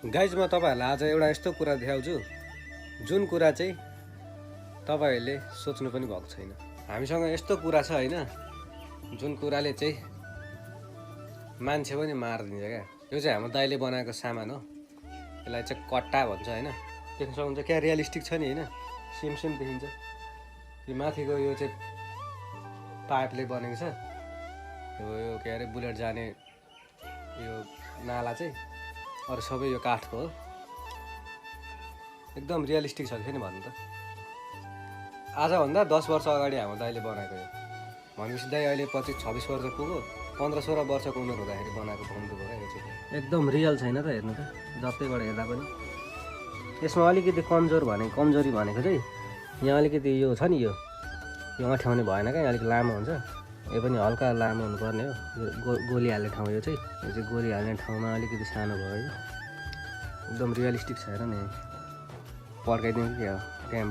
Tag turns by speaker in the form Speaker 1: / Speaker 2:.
Speaker 1: Guys म तपाईहरुलाई आज एउटा यस्तो कुरा देखाउँछु जुन कुरा चाहिँ तपाईहरुले सोच्नु पनि भएको छैन। हामीसँग यस्तो कुरा छ हैन जुन कुराले चाहिँ मान्छे पनि मार्दिन्छ क्या। यो चाहिँ हाम्रो दाइले बनाएको सामान हो। यसलाई चाहिँ कट्टा भन्छ हैन। देख्न सक्नुहुन्छ क्या रियलिस्टिक छ नि हैन। सेम सेम देखिन्छ। यो माथिको यो चाहिँ पाइपले बनेको छ। यो के अरे बुलेट जाने यो नाला चाहिँ अरु सबै यो काठको हो। एकदम रियलिस्टिक छ नि भन्नु त। आजभन्दा 10 वर्ष अगाडि हाम्रो दाइले बनाएको यो भनेपछि दाइ अहिले 25-26 वर्ष पुग्यो। 15-16 वर्षको उमेर हुँदाखेरि बनाएको बन्दुक हो यो चाहिँ। एकदम रियल छैन त हेर्नु त। जतिबाट हेर्दा पनि यसमा अलिकति कमजोरी भनेको चाहिँ यहाँ अलिकति यो छ नि यो अँठ्याउने भएन क्या। अलिक लामो हुन्छ। यो पनि हल्का लामो हुनुपर्ने हो। यो गोली हाल्ने ठाउँ यो चाहिँ गोली हाल्ने ठाउँमा अलिकति सानो भयो यो। एकदम रियलिस्टिक छ हेर नि। पड्काइदिउँ कि क्या हो। ड्याम